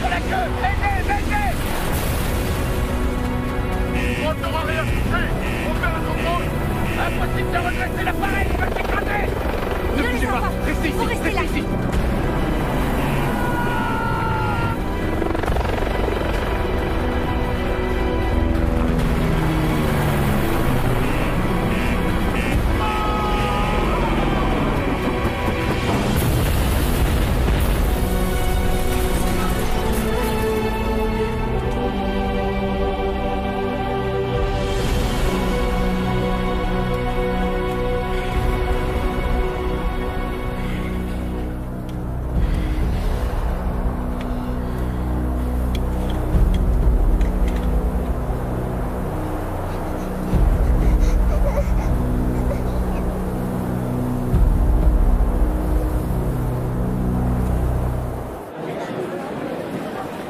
contre la queue! Aidez! Aidez! On n'aura rien touché! On perd le contrôle! Impossible de redresser l'appareil! Il va s'écraser! Ne bougez pas! Restez ici! Restez ici!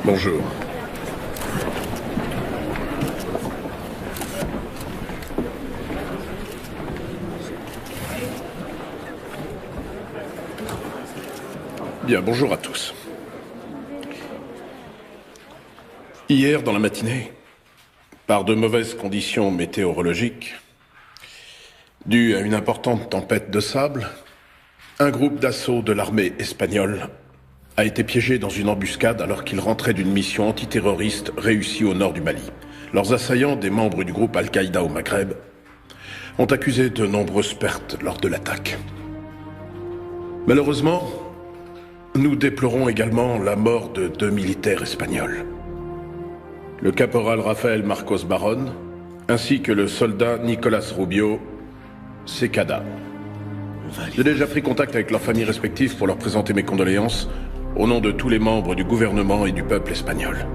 Bonjour. Bien, bonjour à tous. Hier, dans la matinée, par de mauvaises conditions météorologiques, dues à une importante tempête de sable, un groupe d'assaut de l'armée espagnole a été piégé dans une embuscade alors qu'il rentrait d'une mission antiterroriste réussie au nord du Mali. Leurs assaillants, des membres du groupe Al-Qaïda au Maghreb, ont accusé de nombreuses pertes lors de l'attaque. Malheureusement, nous déplorons également la mort de 2 militaires espagnols. Le caporal Rafael Marcos Baron, ainsi que le soldat Nicolas Rubio Secada. J'ai déjà pris contact avec leurs familles respectives pour leur présenter mes condoléances au nom de tous les membres du gouvernement et du peuple espagnol.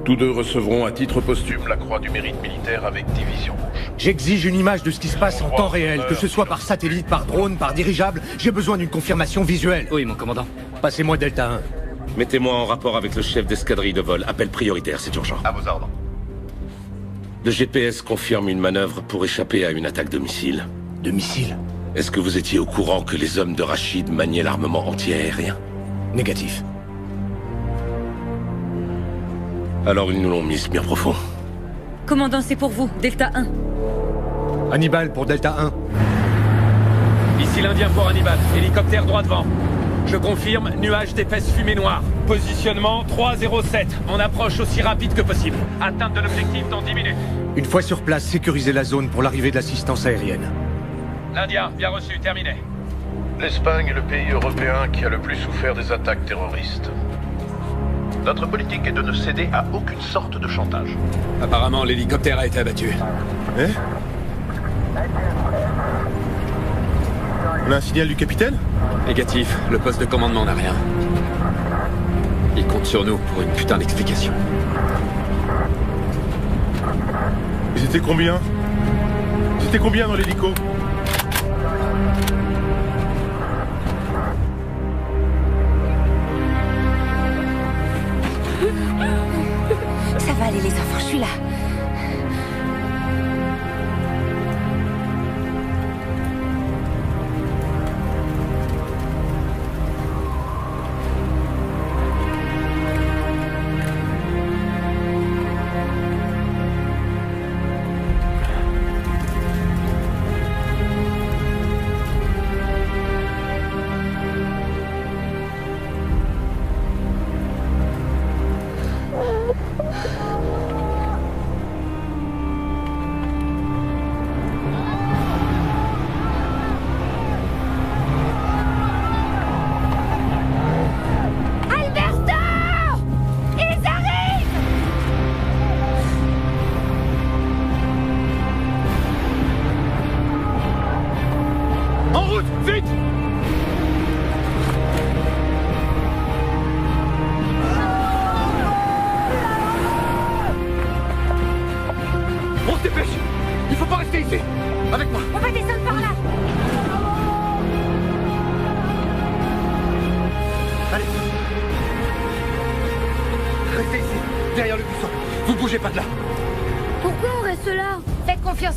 Tous deux recevront à titre posthume la Croix du Mérite militaire avec Division Rouge. J'exige une image de ce qui se passe en temps réel, que ce soit par satellite, par drone, par dirigeable. J'ai besoin d'une confirmation visuelle. Oui, mon commandant. Passez-moi Delta 1. Mettez-moi en rapport avec le chef d'escadrille de vol. Appel prioritaire, c'est urgent. À vos ordres. Le GPS confirme une manœuvre pour échapper à une attaque de missiles. De missiles? Est-ce que vous étiez au courant que les hommes de Rachid maniaient l'armement anti-aérien? Négatif. Alors ils nous l'ont mise bien profond. Commandant, c'est pour vous, Delta 1. Hannibal pour Delta 1. Ici l'Indien pour Hannibal. Hélicoptère droit devant. Je confirme, nuage d'épaisse fumée noire. Positionnement 307. On approche aussi rapide que possible. Atteinte de l'objectif dans 10 minutes. Une fois sur place, sécurisez la zone pour l'arrivée de l'assistance aérienne. L'Indien, bien reçu, terminé. L'Espagne est le pays européen qui a le plus souffert des attaques terroristes. Notre politique est de ne céder à aucune sorte de chantage. Apparemment, l'hélicoptère a été abattu. Eh? On a un signal du capitaine? Négatif, le poste de commandement n'a rien. Il compte sur nous pour une putain d'explication. Ils étaient combien? Ils étaient combien dans l'hélico? Ça va aller les enfants, je suis là.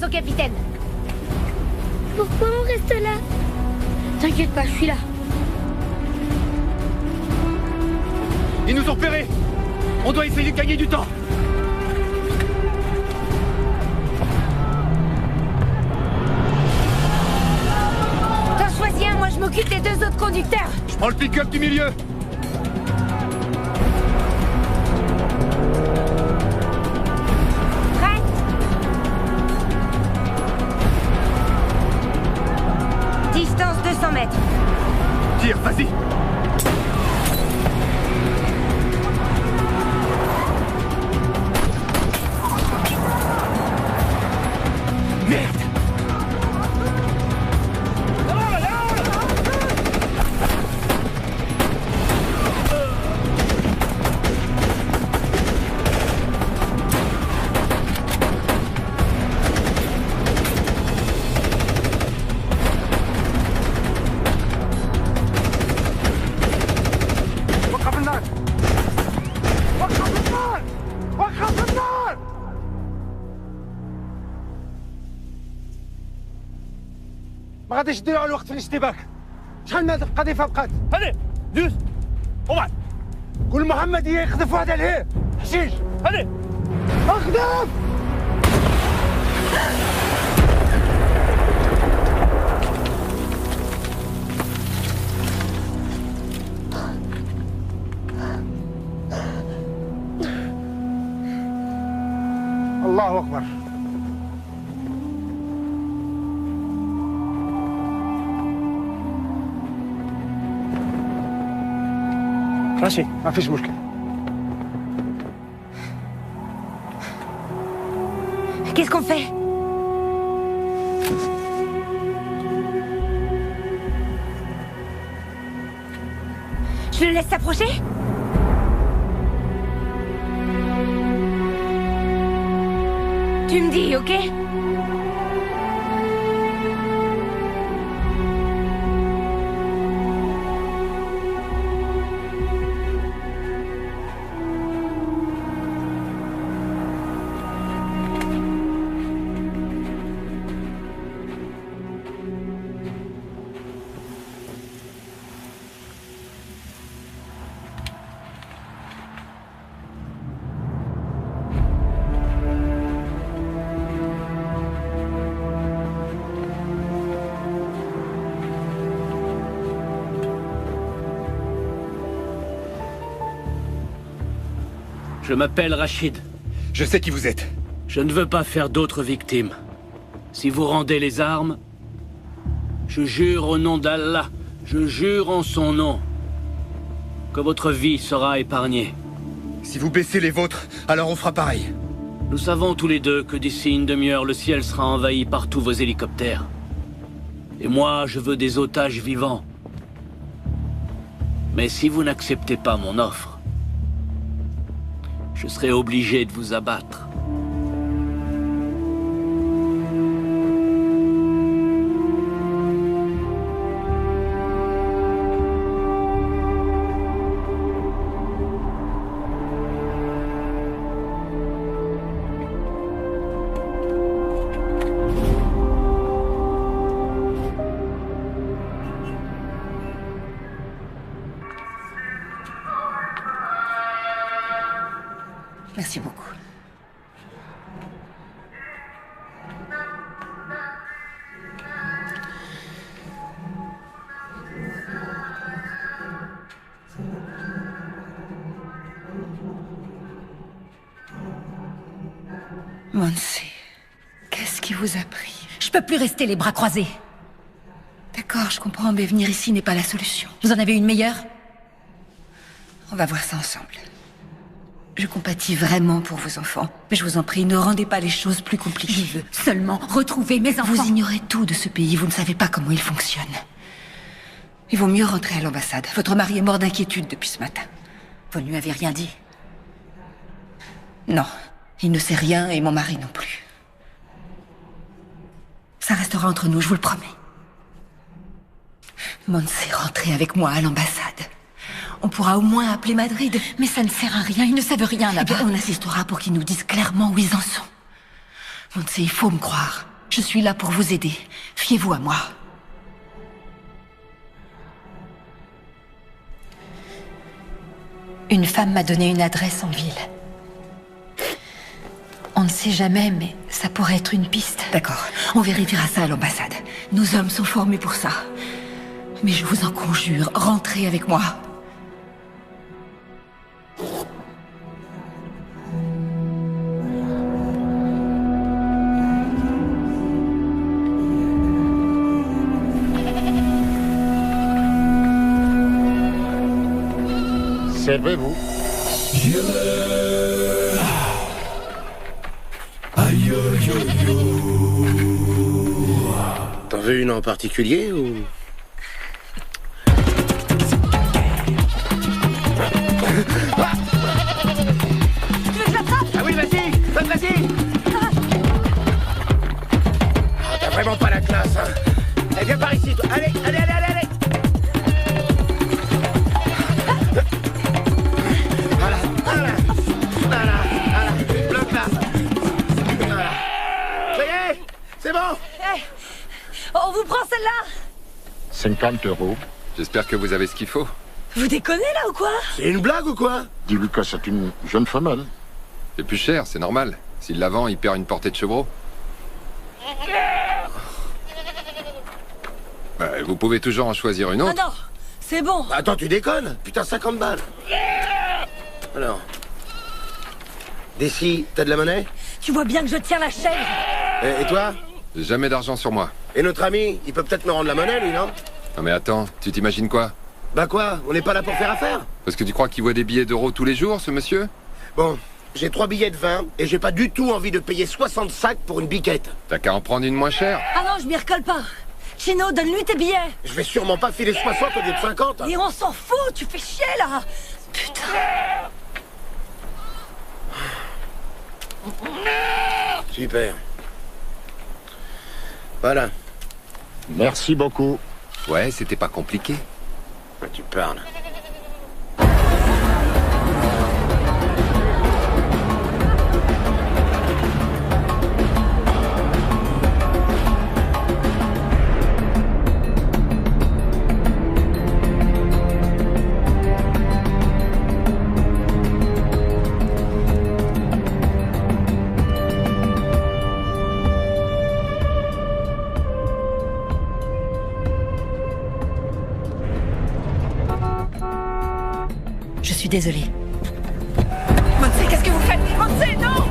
Au capitaine. Pourquoi on reste là? T'inquiète pas, je suis là. Ils nous ont repérés. On doit essayer de gagner du temps. T'en choisis un, moi je m'occupe des 2 autres conducteurs. Je prends le pick-up du milieu. Prête? Distance 200 mètres. Tire, vas-y. Merde. ما غاديش ديروا على الوقت في الاشتباك. شحال من هاد القذيفه بقات؟ هادي دوز وبعد كل محمد يقذف واحد عليه حشيش. هادي اقذف. الله اكبر. ماشي ما فيش مشكلة. Qu'est-ce qu'on fait? Je le laisse s'approcher? Tu me dis, ok? Je m'appelle Rachid. Je sais qui vous êtes. Je ne veux pas faire d'autres victimes. Si vous rendez les armes, je jure au nom d'Allah, je jure en son nom, que votre vie sera épargnée. Si vous baissez les vôtres, alors on fera pareil. Nous savons tous les deux que d'ici une demi-heure, le ciel sera envahi par tous vos hélicoptères. Et moi, je veux des otages vivants. Mais si vous n'acceptez pas mon offre, je serai obligé de vous abattre. Merci beaucoup. Monse, qu'est-ce qui vous a pris? Je peux plus rester les bras croisés. D'accord, je comprends, mais venir ici n'est pas la solution. Vous en avez une meilleure? On va voir ça ensemble. Je compatis vraiment pour vos enfants. Mais je vous en prie, ne rendez pas les choses plus compliquées. Je veux seulement retrouver mes enfants. Vous ignorez tout de ce pays, vous ne savez pas comment il fonctionne. Il vaut mieux rentrer à l'ambassade. Votre mari est mort d'inquiétude depuis ce matin. Vous ne lui avez rien dit? Non, il ne sait rien et mon mari non plus. Ça restera entre nous, je vous le promets. Monse, rentrez avec moi à l'ambassade. On pourra au moins appeler Madrid. Mais ça ne sert à rien, ils ne savent rien là-bas. On insistera pour qu'ils nous disent clairement où ils en sont. Monse, il faut me croire. Je suis là pour vous aider. Fiez-vous à moi. Une femme m'a donné une adresse en ville. On ne sait jamais, mais ça pourrait être une piste. D'accord, on vérifiera ça à l'ambassade. Nos hommes sont formés pour ça. Mais je vous en conjure, rentrez avec moi. Servez-vous. T'en veux une en particulier ou... Tu veux que je l'attrape? Ah oui, vas-y. Oh, t'as vraiment pas la classe, hein. Eh, viens par ici, toi. Allez. Voilà. Bloque là. Voilà. Ça y est, c'est bon. Hey, on vous prend celle-là? 50 €. J'espère que vous avez ce qu'il faut. Vous déconnez là ou quoi? C'est une blague ou quoi? Dis-lui que c'est une jeune femelle. C'est plus cher, c'est normal. S'il la vend, il perd une portée de chevreau. Vous pouvez toujours en choisir une autre. Ah non, c'est bon. Attends, tu déconnes? Putain, 50 balles. Alors... D'ici, t'as de la monnaie? Tu vois bien que je tiens la chaise. Et toi? J'ai jamais d'argent sur moi. Et notre ami, il peut peut-être me rendre la monnaie, lui, non? Non mais attends, tu t'imagines quoi? Bah quoi? On n'est pas là pour faire affaire? Parce que tu crois qu'il voit des billets d'euros tous les jours, ce monsieur? Bon, j'ai 3 billets de 20 et j'ai pas du tout envie de payer 60 sacs pour une biquette. T'as qu'à en prendre une moins chère. Ah non, je m'y recolle pas. Chino, donne-lui tes billets. Je vais sûrement pas filer 60 au lieu de 50. Et on s'en fout, tu fais chier là. Putain. Super. Voilà. Merci beaucoup. Ouais, c'était pas compliqué. Tu parles. Je suis désolée. Monse, qu'est-ce que vous faites? Monse, non!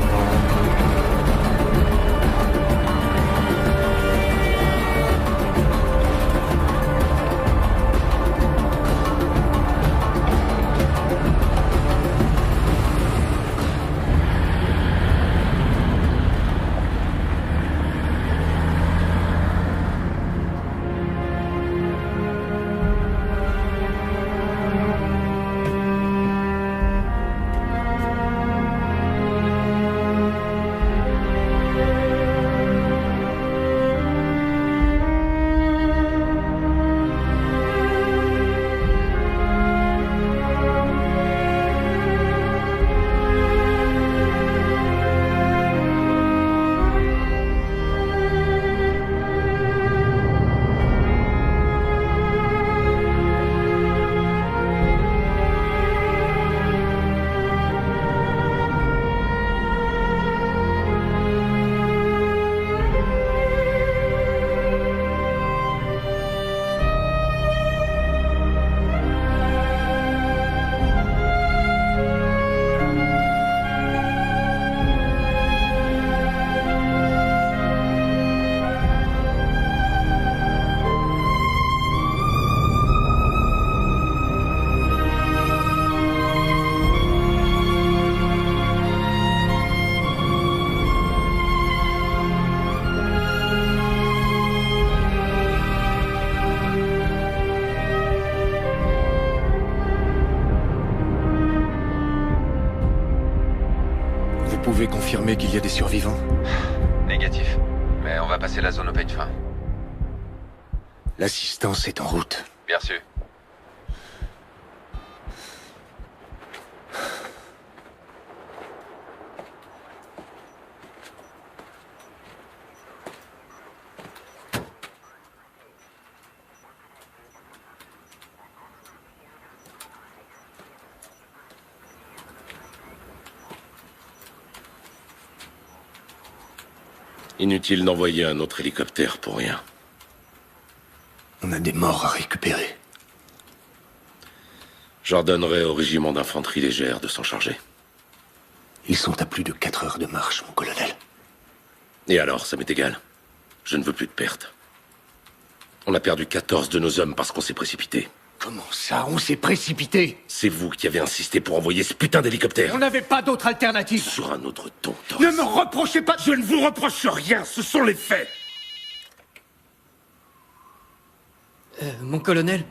Vous pouvez confirmer qu'il y a des survivants? Négatif. Mais on va passer la zone au peigne fin. L'assistance est en route. Bien sûr. Inutile d'envoyer un autre hélicoptère pour rien. On a des morts à récupérer. J'ordonnerai au régiment d'infanterie légère de s'en charger. Ils sont à plus de 4 heures de marche, mon colonel. Et alors, ça m'est égal. Je ne veux plus de pertes. On a perdu 14 de nos hommes parce qu'on s'est précipité. Comment ça, on s'est précipité? C'est vous qui avez insisté pour envoyer ce putain d'hélicoptère. On n'avait pas d'autre alternative. Sur un autre ton, Torres. Ne me reprochez pas. Je ne vous reproche rien, ce sont les faits. Mon colonel.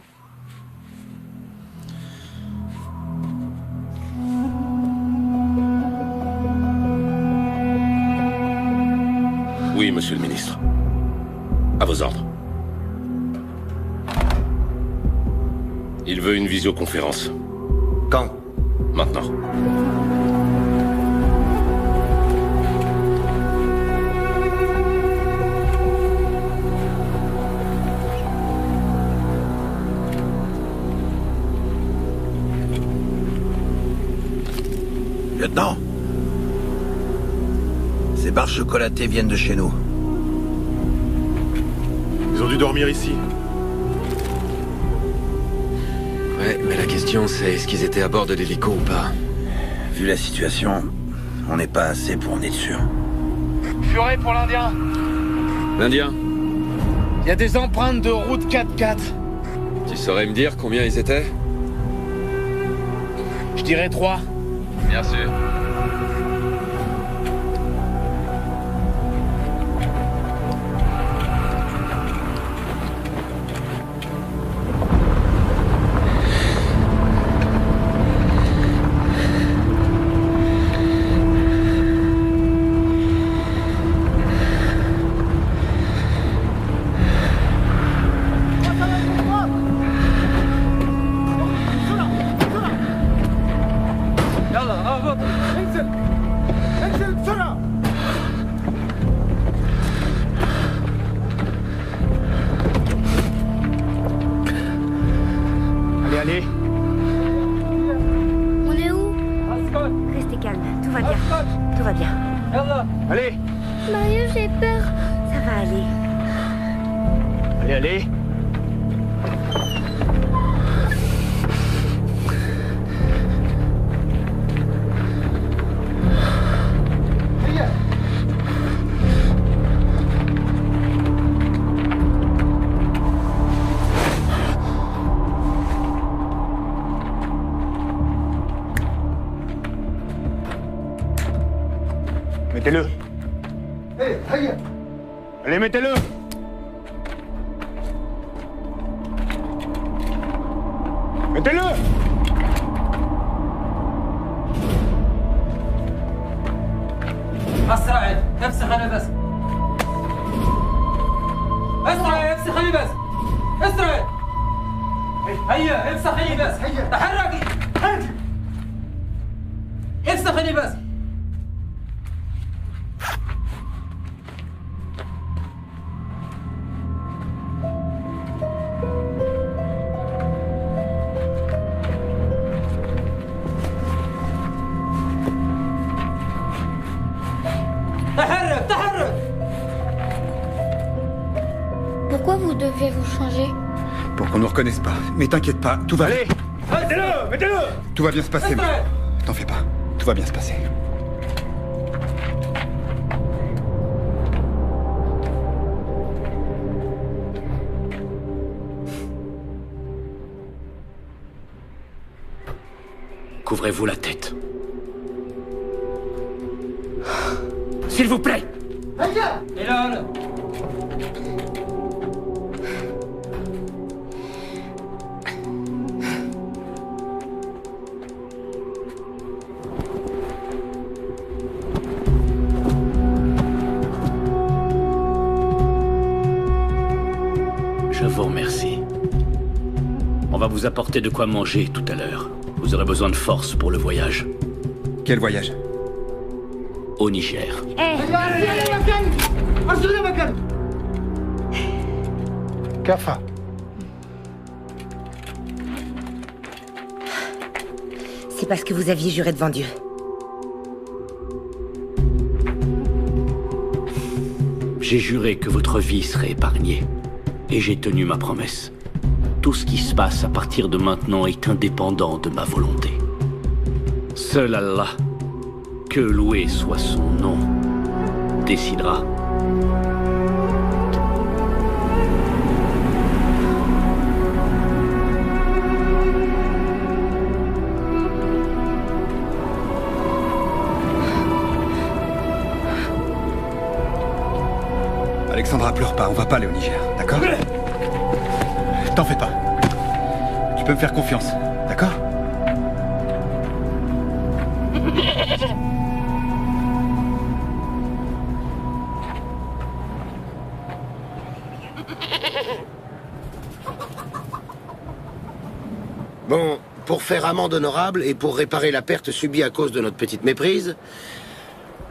Oui, monsieur le ministre. À vos ordres. Il veut une visioconférence. Quand? Maintenant. Lieutenant, ces barres chocolatées viennent de chez nous. Ils ont dû dormir ici. Ouais, mais la question c'est est-ce qu'ils étaient à bord de l'hélico ou pas? Vu la situation, on n'est pas assez pour en être sûr. Furet pour l'Indien. L'Indien? Il y a des empreintes de route 4x4. Tu saurais me dire combien ils étaient? Je dirais 3. Bien sûr. Allez. On est où? Restez calme, tout va bien. Tout va bien. Allez. Mario, j'ai peur. Ça va aller. Allez. Mettez-le. Allez, mettez-le. Mettez-le. أسرع افسخ النفس أسرع افسخ النفس أسرع هيا افسخ النفس تحركي افسخ النفس Pourquoi vous devez vous changer? Pour qu'on nous reconnaisse pas. Mais t'inquiète pas, tout va... Allez. Mettez-le. Mettez-le. Tout va bien se passer, mec. T'en fais pas. Tout va bien se passer. Couvrez-vous la tête. S'il vous plaît. Et là. Je vous remercie. On va vous apporter de quoi manger tout à l'heure. Vous aurez besoin de force pour le voyage. Quel voyage? Au Niger. Kafa. C'est parce que vous aviez juré devant Dieu. J'ai juré que votre vie serait épargnée. Et j'ai tenu ma promesse. Tout ce qui se passe à partir de maintenant est indépendant de ma volonté. Seul Allah, que loué soit son nom, décidera. Alexandra, pleure pas, on va pas aller au Niger, d'accord? T'en fais pas. Tu peux me faire confiance, d'accord? Bon, pour faire amende honorable et pour réparer la perte subie à cause de notre petite méprise,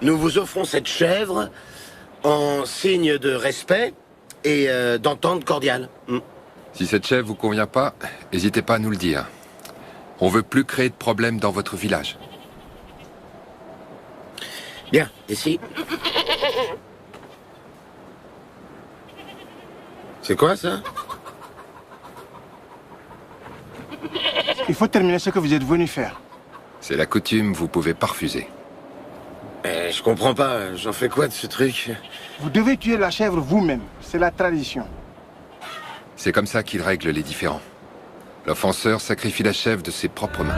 nous vous offrons cette chèvre en signe de respect et d'entente cordiale. Si cette chèvre vous convient pas, n'hésitez pas à nous le dire. On veut plus créer de problèmes dans votre village. Bien, et si... C'est quoi ça? Il faut terminer ce que vous êtes venu faire. C'est la coutume, vous pouvez pas refuser. Je comprends pas, j'en fais quoi de ce truc? Vous devez tuer la chèvre vous-même, c'est la tradition. C'est comme ça qu'il règle les différends. L'offenseur sacrifie la chèvre de ses propres mains.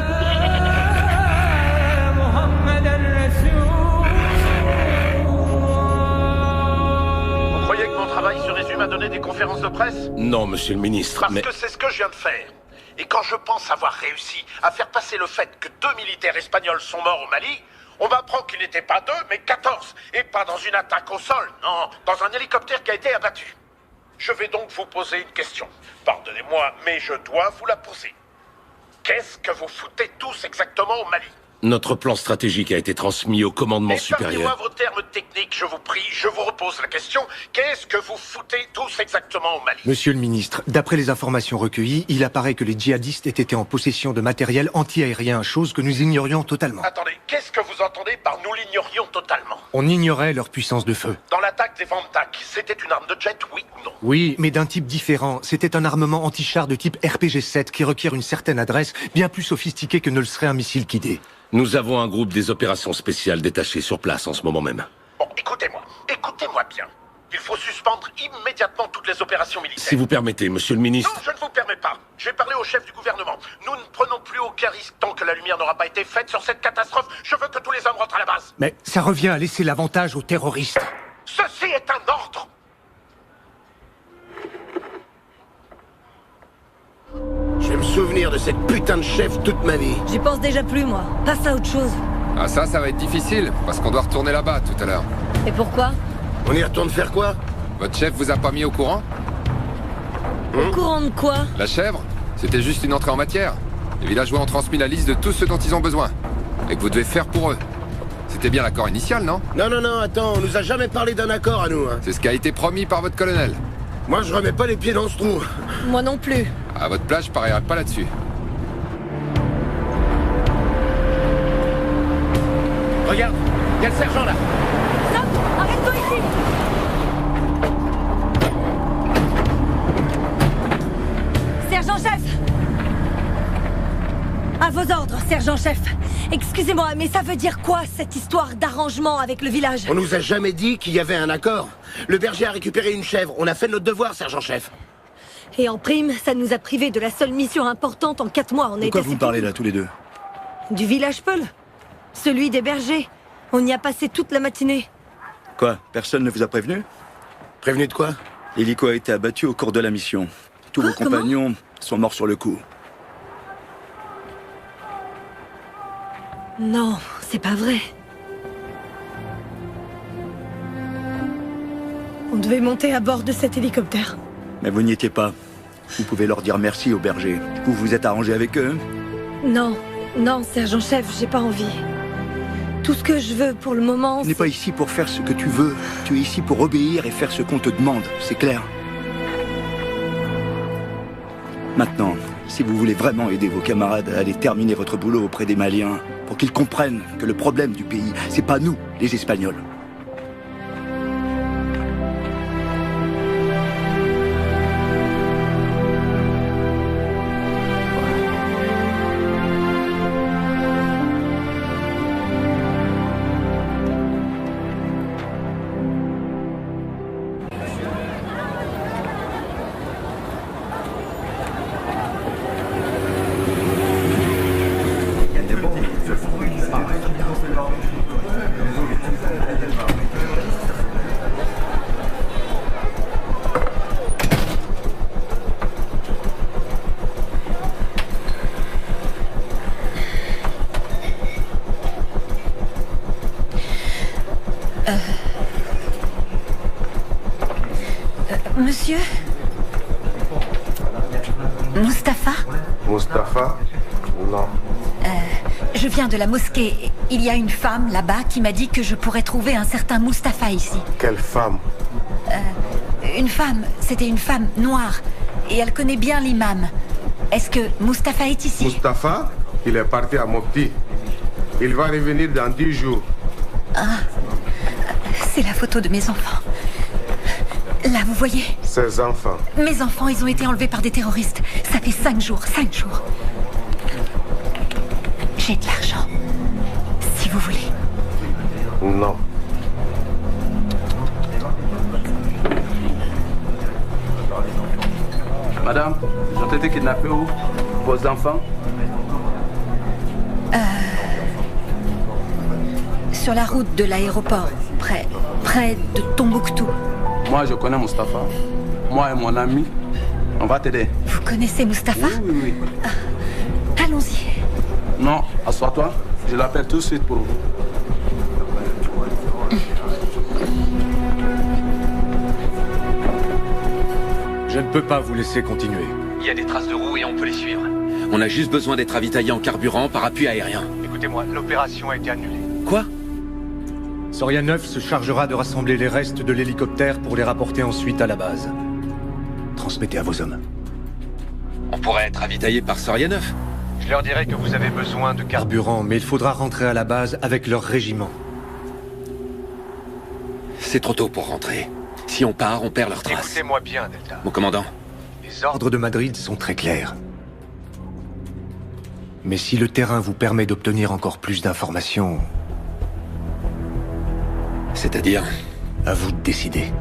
Vous croyez que mon travail se résume à donner des conférences de presse? Non, monsieur le ministre, Parce que c'est ce que je viens de faire. Et quand je pense avoir réussi à faire passer le fait que 2 militaires espagnols sont morts au Mali, on m'apprend qu'ils n'étaient pas 2, mais 14. Et pas dans une attaque au sol, non, dans un hélicoptère qui a été abattu. Je vais donc vous poser une question. Pardonnez-moi, mais je dois vous la poser. Qu'est-ce que vous foutez tous exactement au Mali? Notre plan stratégique a été transmis au commandement supérieur. Épargnez-moi vos termes techniques, je vous prie, je vous repose la question. Qu'est-ce que vous foutez tous exactement au Mali? Monsieur le ministre, d'après les informations recueillies, il apparaît que les djihadistes aient été en possession de matériel anti-aérien, chose que nous ignorions totalement. Attendez, qu'est-ce que vous entendez par nous l'ignorions totalement? On ignorait leur puissance de feu. Dans l'attaque des Vantak, c'était une arme de jet, oui ou non? Oui, mais d'un type différent. C'était un armement anti-char de type RPG-7 qui requiert une certaine adresse, bien plus sophistiquée que ne le serait un missile Kidé. Nous avons un groupe des opérations spéciales détaché sur place en ce moment même. Bon, écoutez-moi bien. Il faut suspendre immédiatement toutes les opérations militaires. Si vous permettez, monsieur le ministre... Non, je ne vous permets pas. J'ai parlé au chef du gouvernement. Nous ne prenons plus aucun risque tant que la lumière n'aura pas été faite sur cette catastrophe. Je veux que tous les hommes rentrent à la base. Mais ça revient à laisser l'avantage aux terroristes. Ceci est un ordre. Je vais me souvenir de cette putain de chef toute ma vie. J'y pense déjà plus, moi. Passe à autre chose. Ah ça va être difficile, parce qu'on doit retourner là-bas tout à l'heure. Et pourquoi? On y retourne faire quoi? Votre chef vous a pas mis au courant? Au courant de quoi? La chèvre? C'était juste une entrée en matière. Les villageois ont transmis la liste de tout ce dont ils ont besoin. Et que vous devez faire pour eux. C'était bien l'accord initial, non? Non, attends, on nous a jamais parlé d'un accord à nous. Hein. C'est ce qui a été promis par votre colonel. Moi, je remets pas les pieds dans ce trou. Moi non plus. À votre place, je parierais pas là-dessus. Regarde, il y a le sergent là. Stop! Arrête-toi ici! Sergent-chef! À vos ordres, sergent-chef. Excusez-moi, mais ça veut dire quoi, cette histoire d'arrangement avec le village? On nous a jamais dit qu'il y avait un accord. Le berger a récupéré une chèvre. On a fait notre devoir, sergent-chef. Et en prime, ça nous a privés de la seule mission importante en 4 mois. De quoi vous parlez là, tous les deux? Du village Peul. Celui des bergers. On y a passé toute la matinée. Quoi? Personne ne vous a prévenu? Prévenu de quoi? L'hélico a été abattu au cours de la mission. Tous vos compagnons sont morts sur le coup. Non, c'est pas vrai. On devait monter à bord de cet hélicoptère. Mais vous n'y étiez pas. Vous pouvez leur dire merci aux bergers. Vous vous êtes arrangé avec eux? Non, sergent-chef, j'ai pas envie. Tout ce que je veux pour le moment... Tu n'es pas ici pour faire ce que tu veux. Tu es ici pour obéir et faire ce qu'on te demande. C'est clair? Maintenant, si vous voulez vraiment aider vos camarades à aller terminer votre boulot auprès des Maliens, pour qu'ils comprennent que le problème du pays, c'est pas nous, les Espagnols. Monsieur Mustapha? Mustapha? Non. Je viens de la mosquée. Il y a une femme là-bas qui m'a dit que je pourrais trouver un certain Mustapha ici. Quelle femme? Une femme. C'était une femme noire. Et elle connaît bien l'imam. Est-ce que Mustapha est ici? Mustapha? Il est parti à Mopti. Il va revenir dans 10 jours. Ah, c'est la photo de mes enfants. Là, vous voyez? Ses enfants. Mes enfants, ils ont été enlevés par des terroristes. Ça fait 5 jours, 5 jours. J'ai de l'argent. Si vous voulez. Non. Madame, ils ont été kidnappés où? Vos enfants? Sur la route de l'aéroport, près de Tombouctou. Moi, je connais Mustapha. Moi et mon ami, on va t'aider. Vous connaissez Mustapha? Oui. Allons-y. Non, assois-toi. Je l'appelle tout de suite pour vous. Je ne peux pas vous laisser continuer. Il y a des traces de roues et on peut les suivre. On a juste besoin d'être ravitaillé en carburant par appui aérien. Écoutez-moi, l'opération a été annulée. Quoi? Soria 9 se chargera de rassembler les restes de l'hélicoptère pour les rapporter ensuite à la base. Transmettez à vos hommes. On pourrait être ravitaillé par Soria 9. Je leur dirai que vous avez besoin de carburant, mais il faudra rentrer à la base avec leur régiment. C'est trop tôt pour rentrer. Si on part, on perd leurs traces. Écoutez-moi bien, Delta. Mon commandant. Les ordres de Madrid sont très clairs. Mais si le terrain vous permet d'obtenir encore plus d'informations... C'est-à-dire? À vous de décider.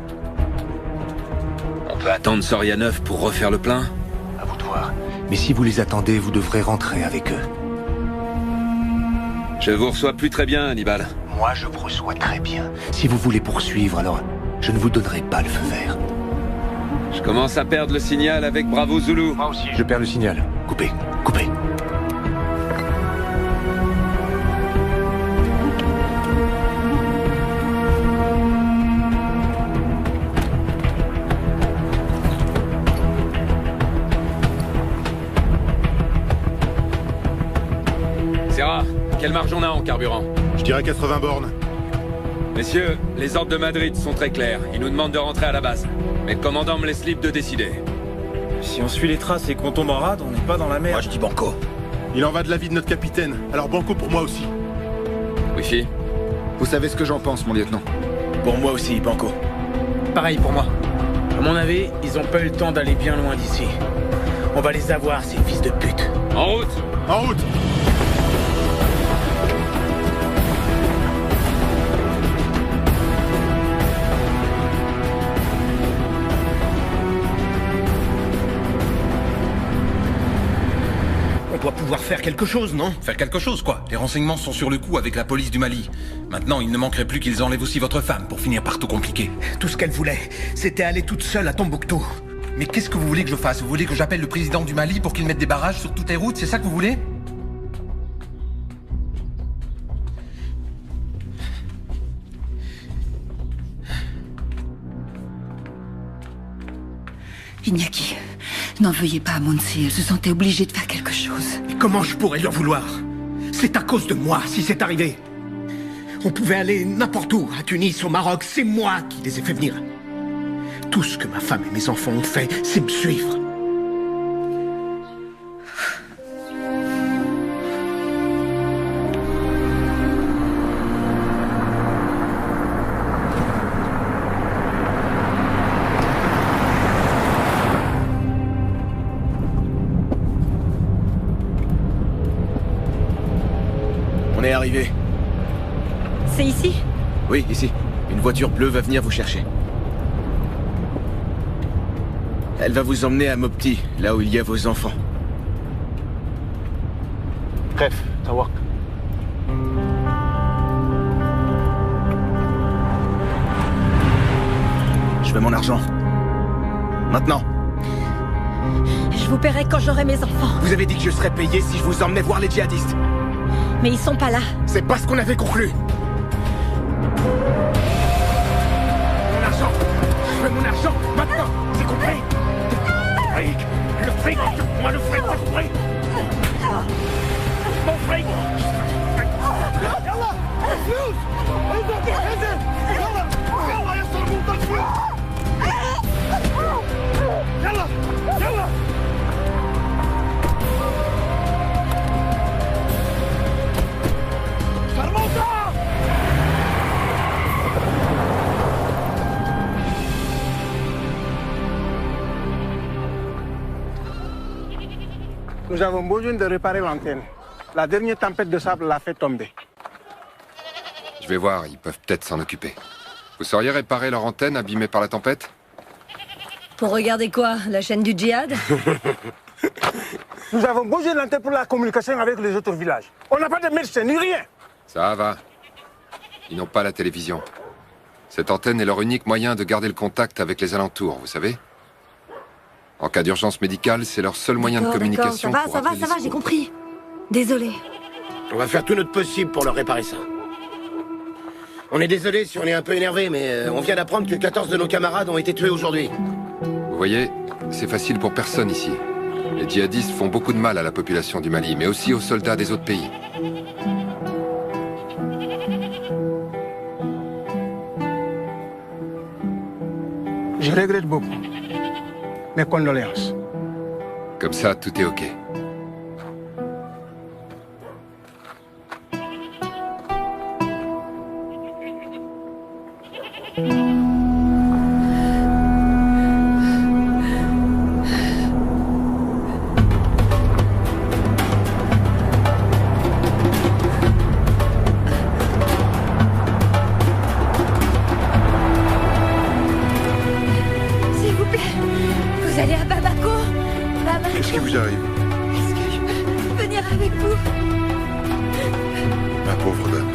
On peut attendre Soria 9 pour refaire le plein? À vous de voir. Mais si vous les attendez, vous devrez rentrer avec eux. Je vous reçois plus très bien, Hannibal. Moi, je vous reçois très bien. Si vous voulez poursuivre, alors je ne vous donnerai pas le feu vert. Je commence à perdre le signal avec Bravo Zulu. Moi aussi. Je perds le signal. Coupez. Serra, quelle marge on a en carburant? Je dirais 80 bornes. Messieurs, les ordres de Madrid sont très clairs. Ils nous demandent de rentrer à la base. Mais le commandant me laisse libre de décider. Si on suit les traces et qu'on tombe en rade, on n'est pas dans la merde. Moi, je dis banco. Il en va de la vie de notre capitaine. Alors banco pour moi aussi. Wifi? Vous savez ce que j'en pense, mon lieutenant? Pour moi aussi, banco. Pareil pour moi. À mon avis, ils ont pas eu le temps d'aller bien loin d'ici. On va les avoir, ces fils de pute. En route! En route! On doit pouvoir faire quelque chose, non? Faire quelque chose, quoi. Les renseignements sont sur le coup avec la police du Mali. Maintenant, il ne manquerait plus qu'ils enlèvent aussi votre femme pour finir par tout compliquer. Tout ce qu'elle voulait, c'était aller toute seule à Tombouctou. Mais qu'est-ce que vous voulez que je fasse? Vous voulez que j'appelle le président du Mali pour qu'il mette des barrages sur toutes les routes? C'est ça que vous voulez? Iñaki, n'en veuillez pas à Monsi. Elle se sentait obligée de faire quelque chose. Et comment je pourrais lui en vouloir? C'est à cause de moi si c'est arrivé. On pouvait aller n'importe où, à Tunis, au Maroc. C'est moi qui les ai fait venir. Tout ce que ma femme et mes enfants ont fait, c'est me suivre. On est arrivé. C'est ici? Oui, ici. Une voiture bleue va venir vous chercher. Elle va vous emmener à Mopti, là où il y a vos enfants. Bref, Tawak. Je veux mon argent. Maintenant. Je vous paierai quand j'aurai mes enfants. Vous avez dit que je serais payé si je vous emmenais voir les djihadistes. Mais ils sont pas là. C'est pas ce qu'on avait conclu. l'argent. Je veux mon argent, maintenant. C'est compris? Fric. Le fric. Moi le fric, c'est compris? Mon fric. يلا الفلوس انزل انزل يلا يلا يا صرموط الفلوس يلا يلا صرموطة Nous avons besoin de réparer l'antenne. La dernière tempête de sable l'a fait tomber. Je vais voir, ils peuvent peut-être s'en occuper. Vous sauriez réparer leur antenne abîmée par la tempête? Pour regarder quoi? La chaîne du djihad? Nous avons besoin de l'antenne pour la communication avec les autres villages. On n'a pas de médecin ni rien. Ça va. Ils n'ont pas la télévision. Cette antenne est leur unique moyen de garder le contact avec les alentours, vous savez? En cas d'urgence médicale, c'est leur seul moyen de communication. Ça va, j'ai compris. Désolé. On va faire tout notre possible pour leur réparer ça. On est désolé si on est un peu énervé, mais on vient d'apprendre que 14 de nos camarades ont été tués aujourd'hui. Vous voyez, c'est facile pour personne ici. Les djihadistes font beaucoup de mal à la population du Mali, mais aussi aux soldats des autres pays. Je regrette beaucoup. Mes condoléances. Comme ça, tout est OK. S'il vous plaît, vous allez à Bamako. Qu'est-ce qui vous arrive? Est-ce que je peux venir avec vous? Ma pauvre dame.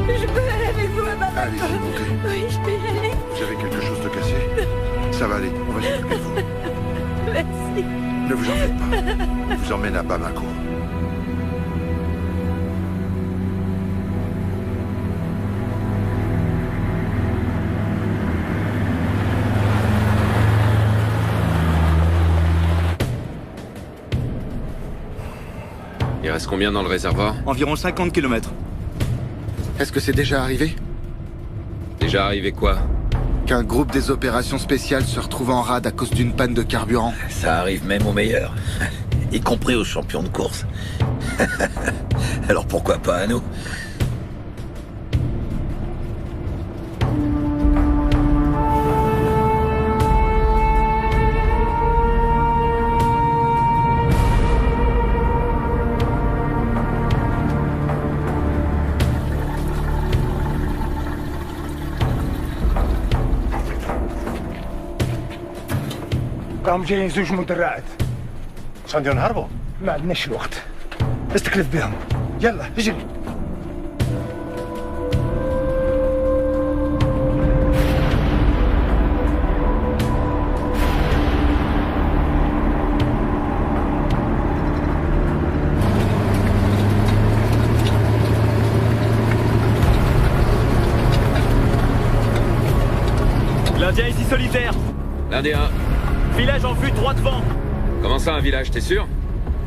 Je peux aller avec vous à Bamako. Allez-y, montez. Oui, je peux y aller. Vous avez quelque chose de cassé? Ça va aller, on va s'occuper de vous. Merci. Ne vous en faites pas. Je vous emmène à Bamako. Il reste combien dans le réservoir? Environ 50 km. Est-ce que c'est déjà arrivé? Déjà arrivé quoi? Qu'un groupe des opérations spéciales se retrouve en rade à cause d'une panne de carburant. Ça arrive même aux meilleurs, y compris aux champions de course. Alors pourquoi pas à nous? راهم جايين زوج مدرعات. صندي نهربوا؟ ما عندناش الوقت. استكلف بهم. يلا اجري. L'Indien ici solitaire. L'Indien. Village en vue droit devant. Comment ça, un village, t'es sûr?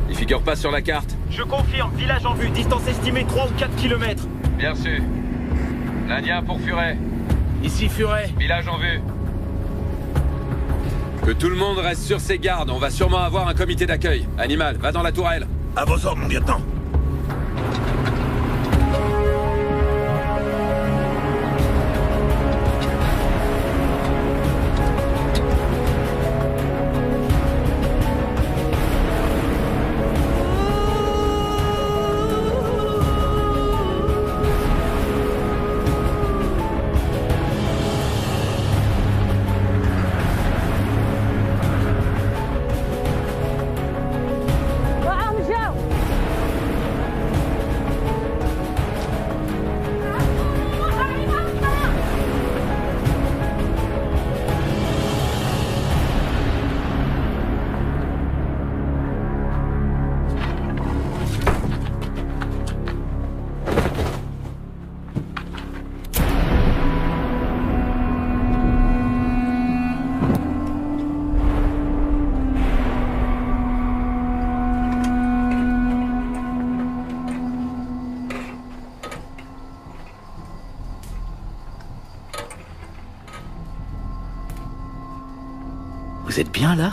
Il figure pas sur la carte. Je confirme, village en vue, distance estimée 3 ou 4 km. Bien reçu. L'Indien pour Furet. Ici Furet. Village en vue. Que tout le monde reste sur ses gardes, on va sûrement avoir un comité d'accueil. Animal, va dans la tourelle. À vos ordres, mon lieutenant. Vous êtes bien là?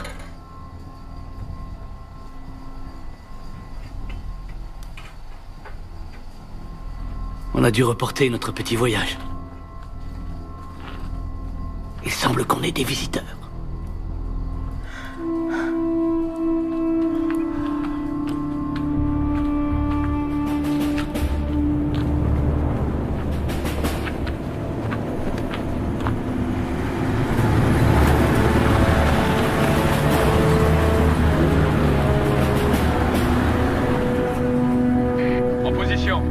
On a dû reporter notre petit voyage. Il semble qu'on ait des visiteurs. En position.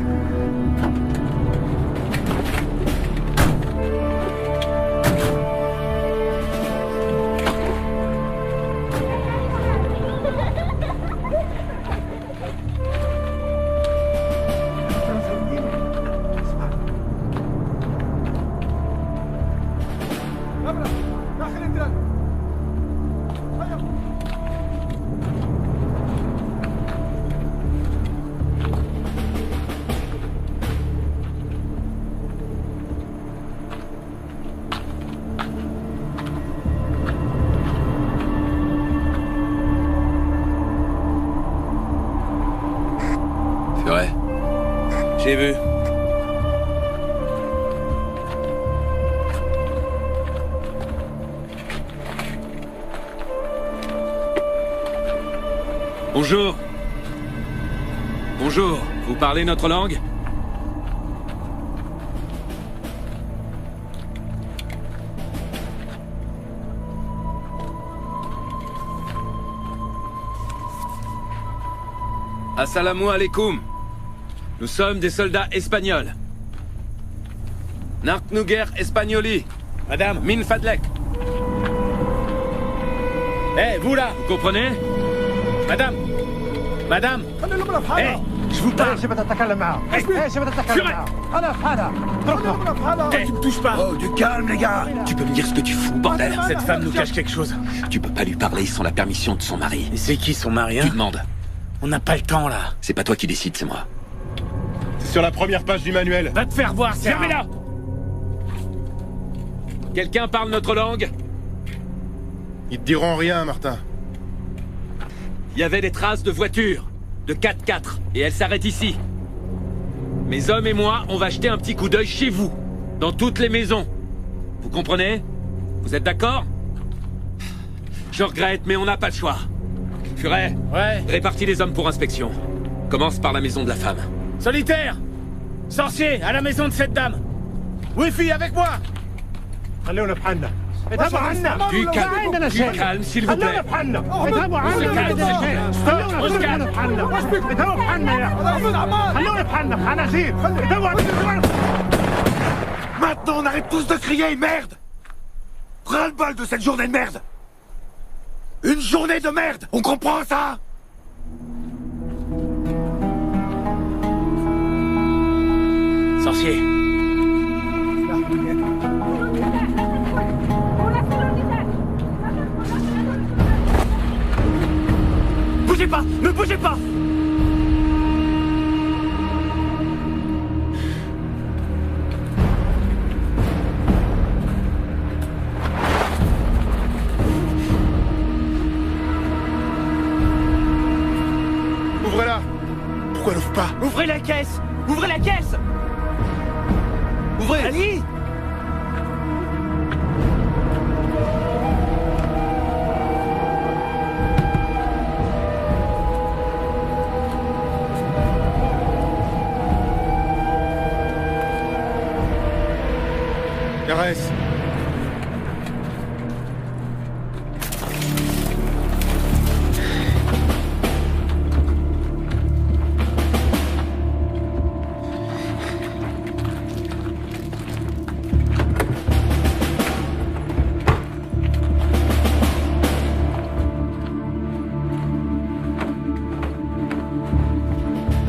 C'est vrai. J'ai vu. Bonjour. Bonjour. Vous parlez notre langue? Assalamu alaikum. Nous sommes des soldats espagnols. Narknuger Espagnoli. Madame. Min Fadlek. Eh, vous là, vous comprenez? Madame. Madame. Eh, je vous parle. Tu me touches pas. Oh, du calme, les gars. Tu peux me dire ce que tu fous, bordel? Cette femme nous cache quelque chose. Tu peux pas lui parler sans la permission de son mari. Et c'est qui son mari, hein? Tu demandes. On n'a pas le temps, là. C'est pas toi qui décide, c'est moi. C'est sur la première page du manuel. Va te faire voir, c'est Fermez-la! Quelqu'un parle notre langue? Ils te diront rien, Martin. Il y avait des traces de voitures, de 4x4, et elles s'arrêtent ici. Mes hommes et moi, on va jeter un petit coup d'œil chez vous, dans toutes les maisons. Vous comprenez? Vous êtes d'accord? Je regrette, mais on n'a pas le choix. Furet, ouais. Répartis les hommes pour inspection. Commence par la maison de la femme. Solitaire! Sorcier, à la maison de cette dame! Wi-Fi, avec moi! Du calme, s'il vous plaît. On se calme. Maintenant, on arrête tous de crier, merde! Ras-le-bol de cette journée de merde! Une journée de merde! On comprend ça? Sorcier. Bougez pas! Ne bougez pas! Ouvrez-la! Pourquoi elle ouvre pas? Ouvrez la caisse! Ouvrez la caisse! Ouvrez! Allez! RS.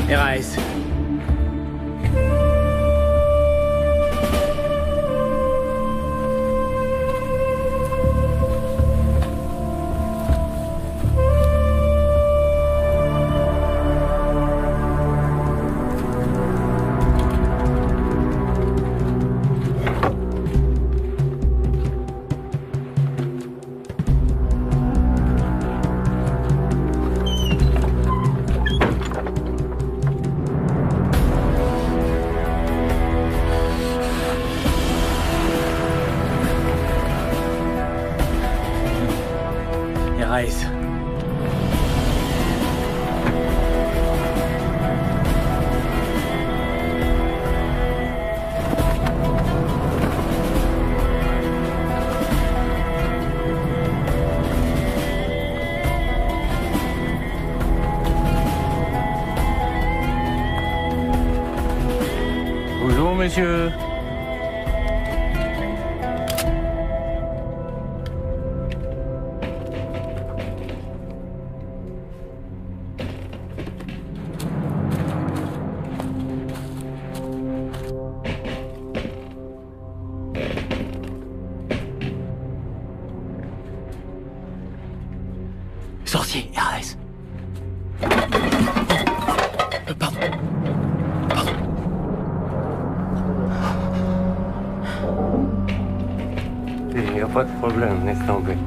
RAS. Aes. Bonjour, monsieur. Sorcier, Ares. Pardon. Il n'y a pas de problème, laisse tomber.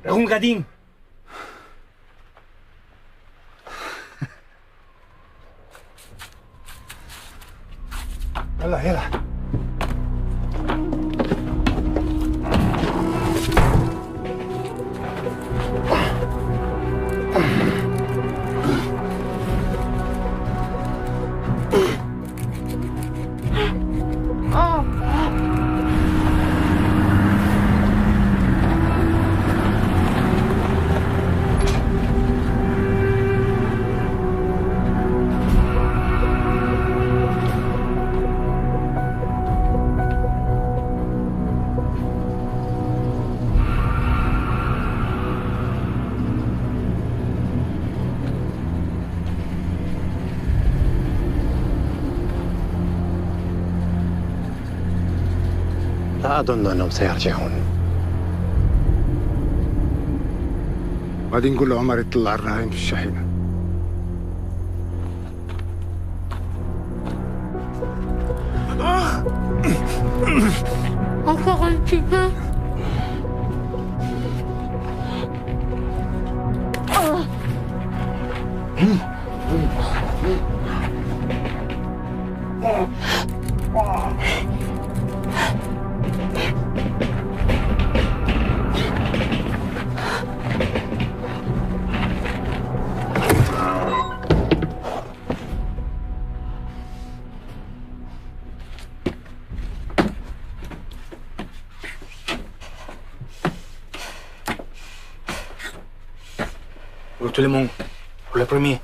Rungadin. يلا يلا لا أظن أنهم سيرجعون. بعدين نقول لعمر يطلع الرهائن في الشحنة. Encore un petit peu. Pour tout le monde. Pour le premier.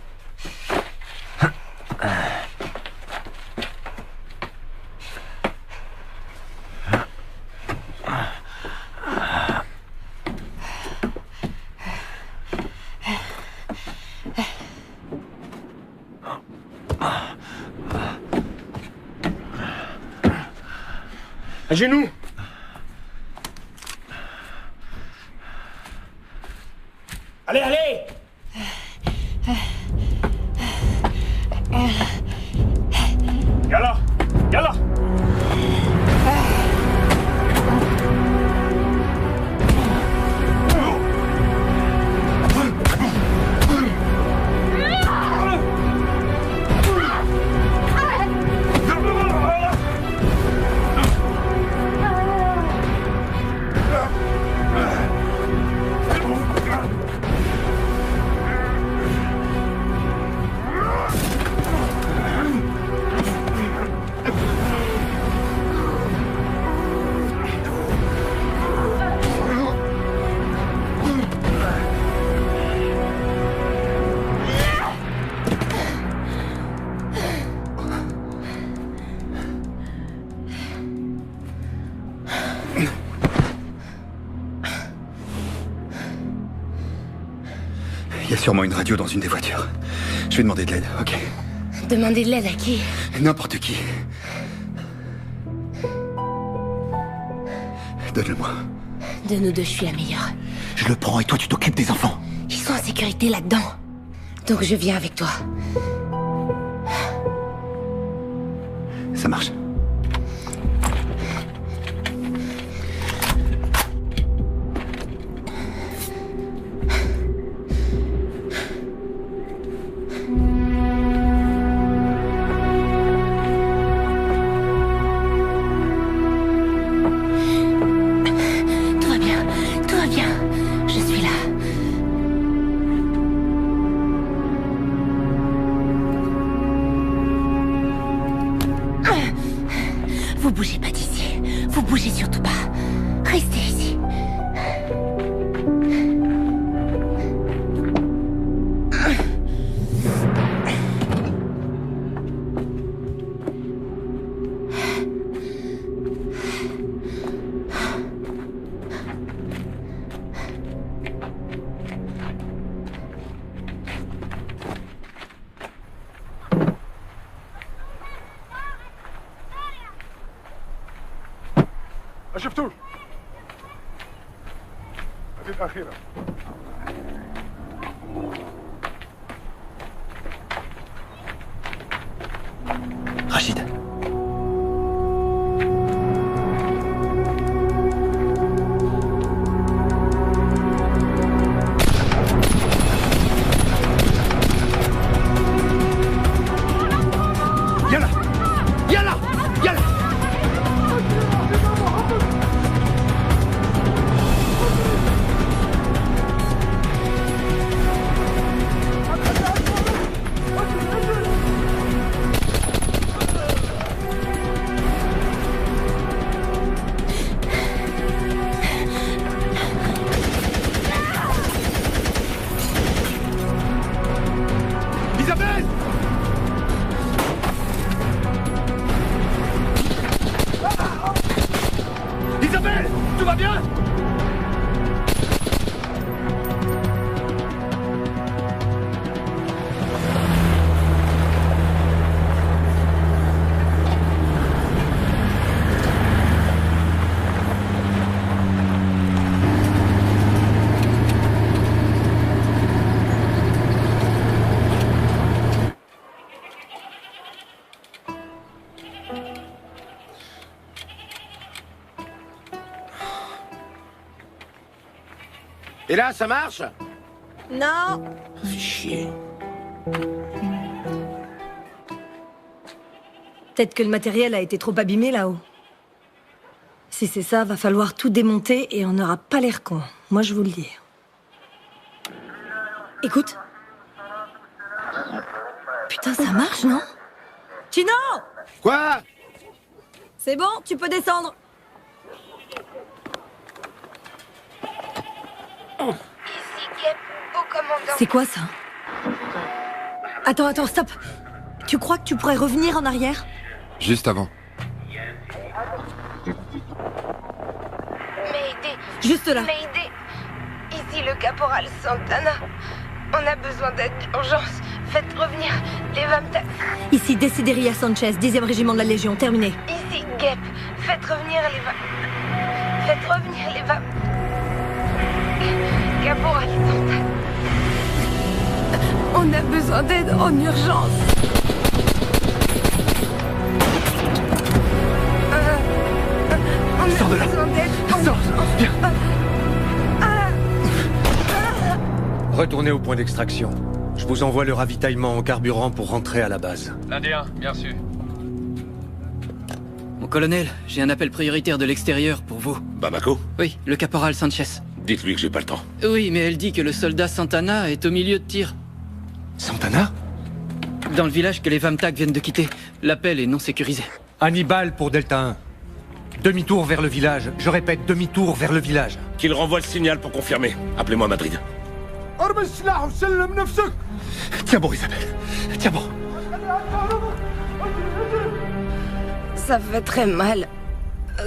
À genoux. Allez, allez. يلا يلا Il y a sûrement une radio dans une des voitures. Je vais demander de l'aide, ok? Demander de l'aide à qui? N'importe qui. Donne-le-moi. De nous deux, je suis la meilleure. Je le prends et toi tu t'occupes des enfants. Ils sont en sécurité là-dedans. Donc je viens avec toi. Ça marche. Vous bougez pas d'ici. Vous bougez surtout pas. Restez ici. شفتوش هذه الأخيرة Rachid. يلا يلا يلا Isabelle! Isabelle! Tout va bien? Et là, ça marche? Non. Chier. Peut-être que le matériel a été trop abîmé là-haut. Si c'est ça, va falloir tout démonter et on n'aura pas l'air con. Moi, je vous le dis. Écoute. Putain, ça marche, non? Chino! Quoi? C'est bon, tu peux descendre. C'est quoi ça? Attends, stop. Tu crois que tu pourrais revenir en arrière? Juste avant. Mayday. Juste là. Mayday. Ici le caporal Santana. On a besoin d'aide d'urgence. Faites revenir les Vamtak. Ici Desideria Sanchez, 10e régiment de la Légion, terminé. Ici Gep. Faites revenir les Faites revenir les Caporal Santana. On a besoin d'aide en urgence. Sors de là. Sors. Viens. Retournez au point d'extraction. Je vous envoie le ravitaillement en carburant pour rentrer à la base. L'Indien, bien sûr. Mon colonel, j'ai un appel prioritaire de l'extérieur pour vous. Bamako? Oui, le caporal Sanchez. Dites-lui que j'ai pas le temps. Oui, mais elle dit que le soldat Santana est au milieu de tir. Santana? Dans le village que les Vamtak viennent de quitter. L'appel est non sécurisé. Hannibal pour Delta 1. Demi-tour vers le village. Je répète, demi-tour vers le village. Qu'il renvoie le signal pour confirmer. Appelez-moi Madrid. Tiens bon, Isabelle. Tiens bon. Ça fait très mal.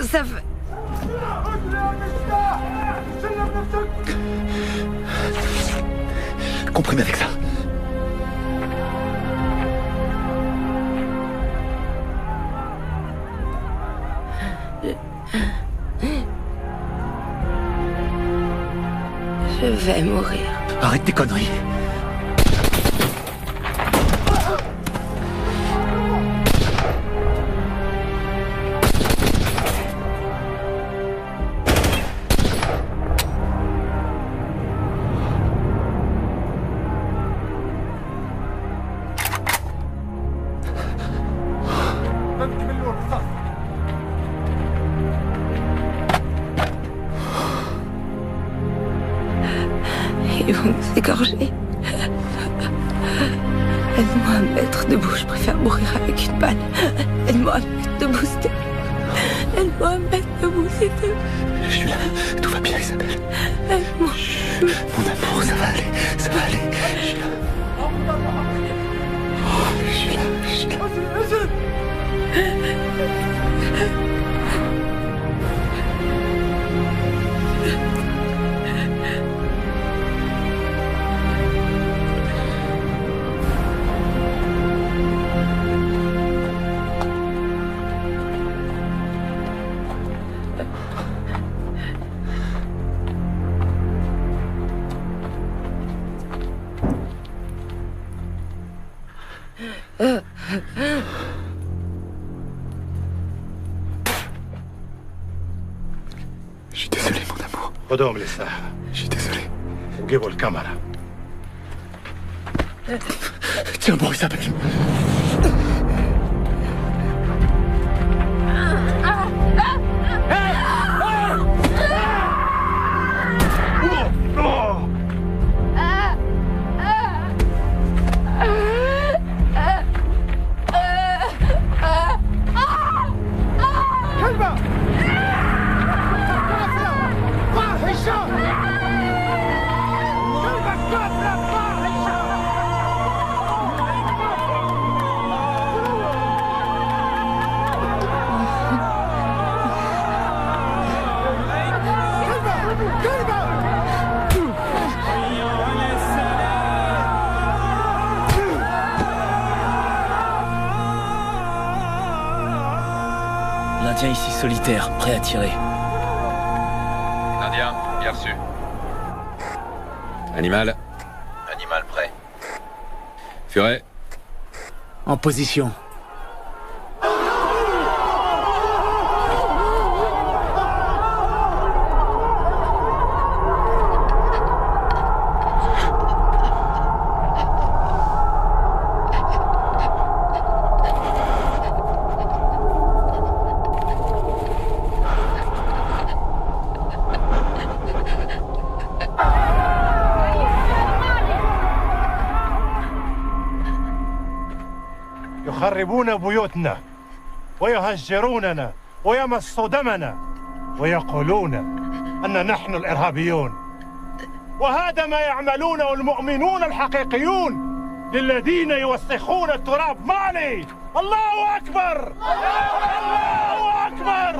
Ça fait... Comprimez avec ça. Je vais mourir. Arrête tes conneries. Ils vont nous égorger. Aide-moi à me mettre debout, je préfère mourir avec une balle. Aide-moi à me mettre debout, s'il te plaît. Aide-moi à me mettre debout, s'il te plaît. Je suis là, tout va bien, Isabelle. Aide-moi. Mon amour, ça va aller, ça va aller. Je suis là. Oh, je suis là, je suis là. Je suis désolé, mon amour. خدهم للساحة. Je suis désolé. وجيبوا الكاميرا. Tiens bon, Isabelle. L'Indien ici solitaire, prêt à tirer. Indien, bien reçu. Animal. Animal prêt. Furet. En position. يخربون بيوتنا ويهجروننا ويمصوا دمنا ويقولون أن نحن الإرهابيون وهذا ما يعملونه المؤمنون الحقيقيون للذين يوسخون التراب مالي. الله أكبر الله أكبر.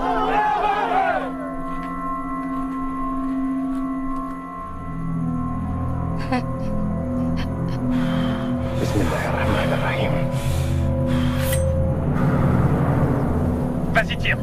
بسم الله الرحمن الرحيم. Vas-y, tire.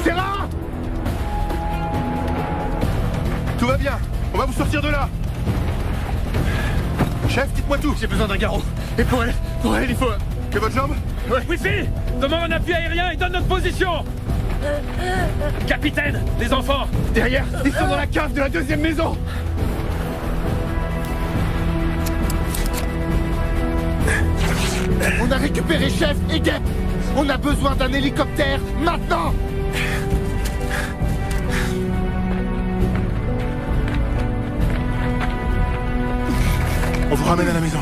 Serra! Tout va bien, on va vous sortir de là. Chef, dites-moi tout. J'ai besoin d'un garrot. Et pour elle, il faut... Que votre jambe? Ouais. Wifi, demande un appui aérien et donne notre position. Capitaine, les enfants. Derrière, ils sont dans la cave de la deuxième maison. On a récupéré Chef et Guêpe. On a besoin d'un hélicoptère maintenant. On vous ramène à la maison.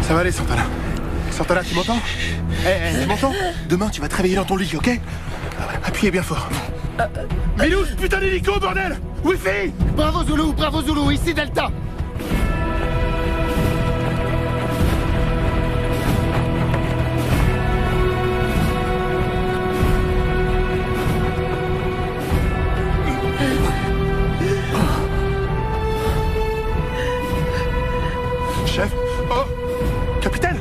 Ça va aller, Santana. Santana, tu m'entends? Tu m'entends? Demain, tu vas te réveiller dans ton lit, ok? Appuyez bien fort. Milous, putain d'hélico, bordel! Wifi! Bravo Zulu, ici Delta. Chef? Oh! Capitaine!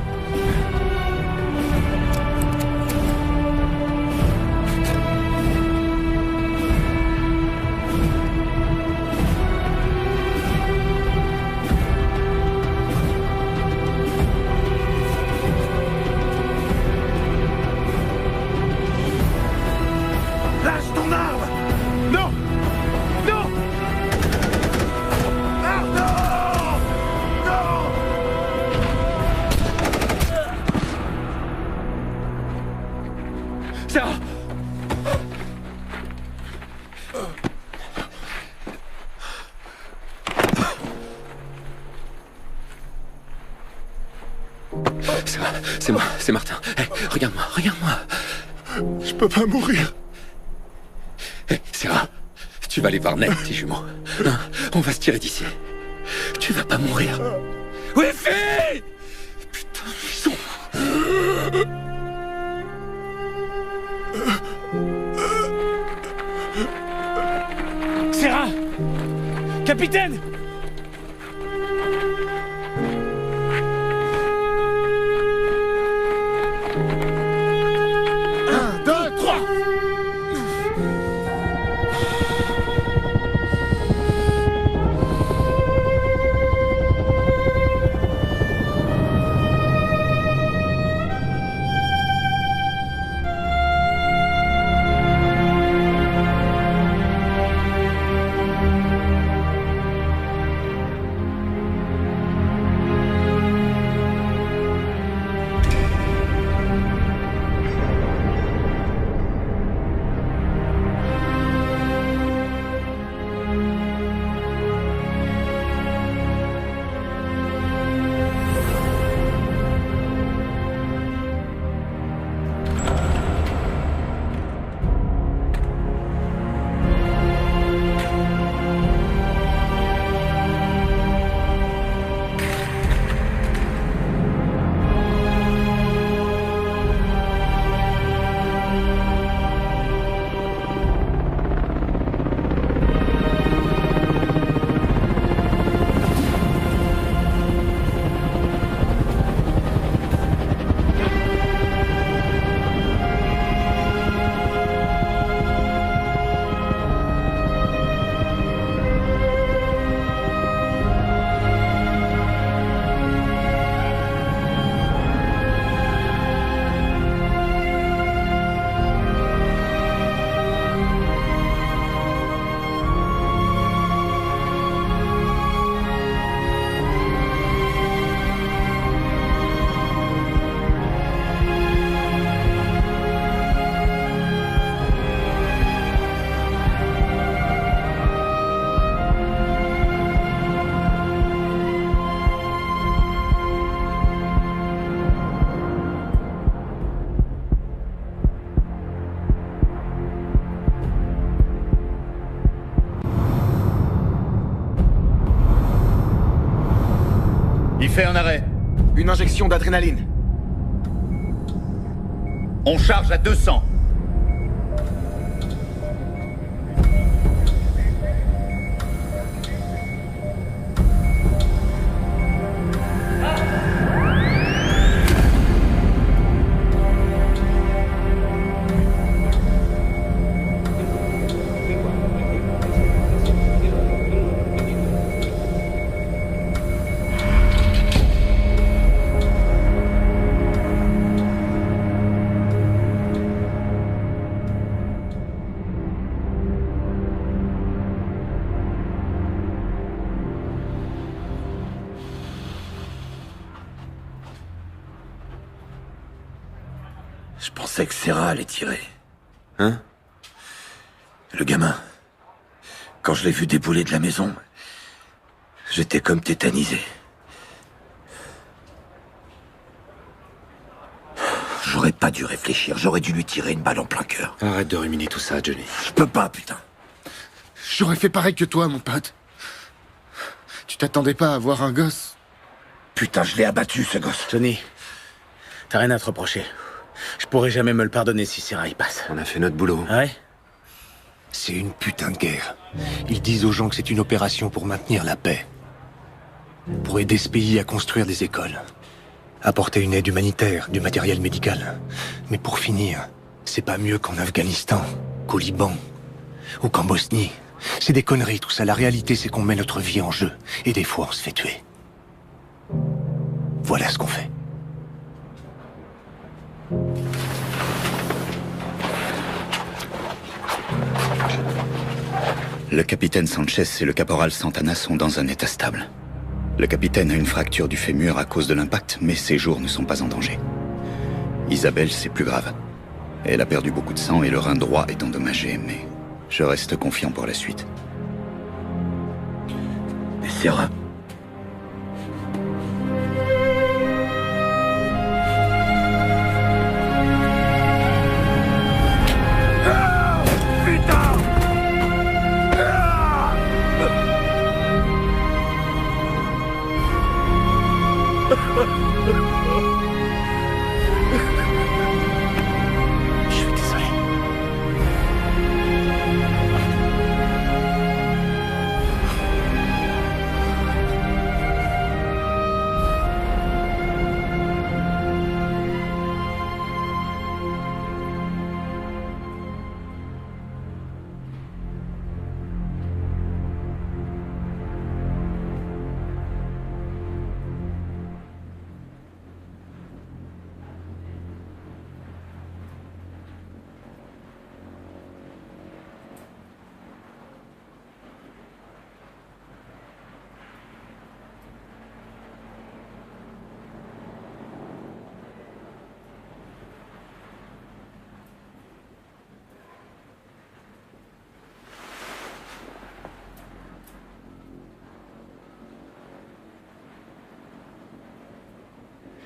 C'est moi, c'est Martin. Hey, regarde-moi, regarde-moi. Je peux pas mourir. Hey, Sarah, tu vas aller voir Ned, tes jumeaux. Non, on va se tirer d'ici. Tu vas pas mourir. Wifi! Putain, ils sont... Sarah! Capitaine! Il fait un arrêt. Une injection d'adrénaline. On charge à 200. Je pensais que Sarah allait tirer. Hein? Le gamin. Quand je l'ai vu débouler de la maison, j'étais comme tétanisé. J'aurais pas dû réfléchir, j'aurais dû lui tirer une balle en plein cœur. Arrête de ruminer tout ça, Johnny. Je peux pas, putain. J'aurais fait pareil que toi, mon pote. Tu t'attendais pas à avoir un gosse? Putain, je l'ai abattu, ce gosse. Johnny, t'as rien à te reprocher. Je pourrais jamais me le pardonner si Sarah y passe. On a fait notre boulot. Ouais? C'est une putain de guerre. Ils disent aux gens que c'est une opération pour maintenir la paix. Pour aider ce pays à construire des écoles. Apporter une aide humanitaire, du matériel médical. Mais pour finir, c'est pas mieux qu'en Afghanistan, qu'au Liban, ou qu'en Bosnie. C'est des conneries tout ça. La réalité, c'est qu'on met notre vie en jeu. Et des fois, on se fait tuer. Voilà ce qu'on fait. Le capitaine Sanchez et le caporal Santana sont dans un état stable. Le capitaine a une fracture du fémur à cause de l'impact, mais ses jours ne sont pas en danger. Isabelle, c'est plus grave. Elle a perdu beaucoup de sang et le rein droit est endommagé, mais je reste confiant pour la suite. Et Sarah? Je suis désolé.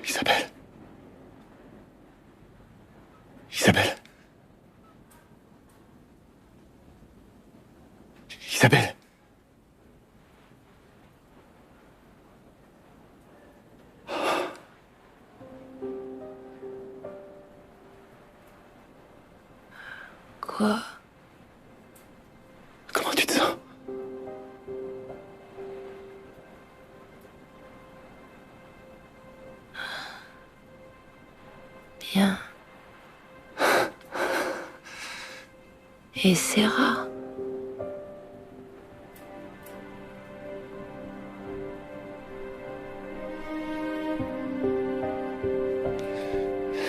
Isabelle. Isabelle. Isabelle. Quoi? Comment tu te sens? Bien. Et Sarah?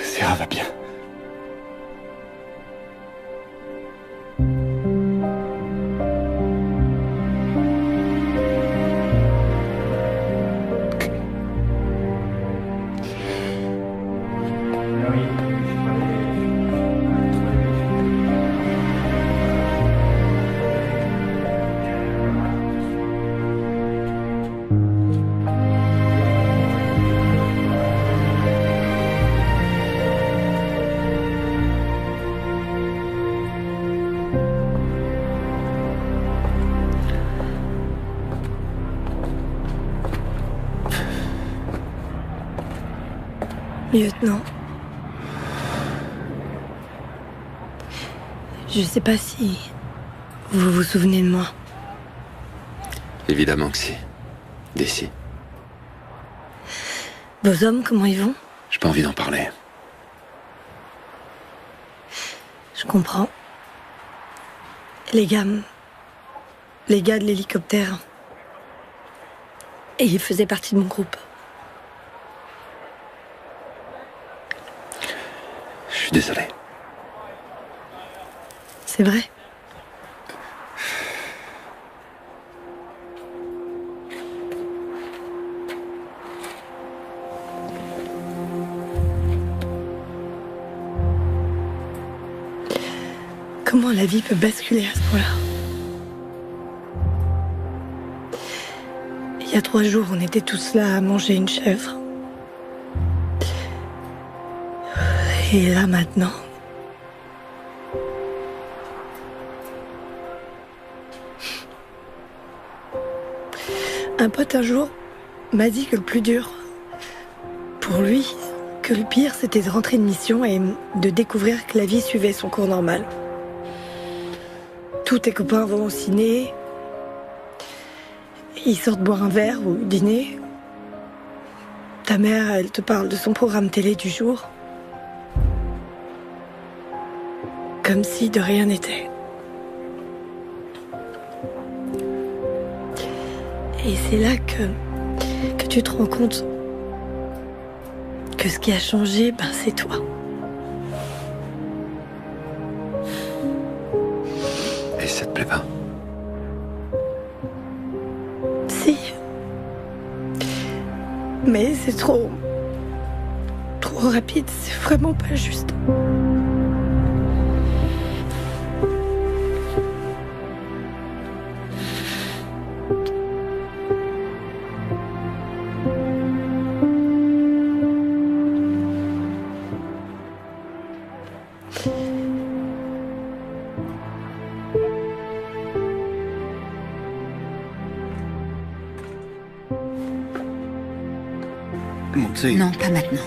Sarah va bien. Lieutenant. Je sais pas si vous vous souvenez de moi. Évidemment que si. D'ici. Vos hommes, comment ils vont? J'ai pas envie d'en parler. Je comprends. Les gars de l'hélicoptère. Et ils faisaient partie de mon groupe. Je suis désolé. C'est vrai? Comment la vie peut basculer à ce point-là? Il y a 3 jours, on était tous là à manger une chèvre. Et là, maintenant... Un pote, un jour, m'a dit que le plus dur, pour lui, que le pire, c'était de rentrer de mission et de découvrir que la vie suivait son cours normal. Tous tes copains vont au ciné, ils sortent boire un verre ou dîner. Ta mère, elle te parle de son programme télé du jour. Comme si de rien n'était. Et c'est là que tu te rends compte que ce qui a changé, c'est toi. Et ça te plaît pas? Si. Mais c'est trop rapide, c'est vraiment pas juste. Mon c'est... Non, pas maintenant.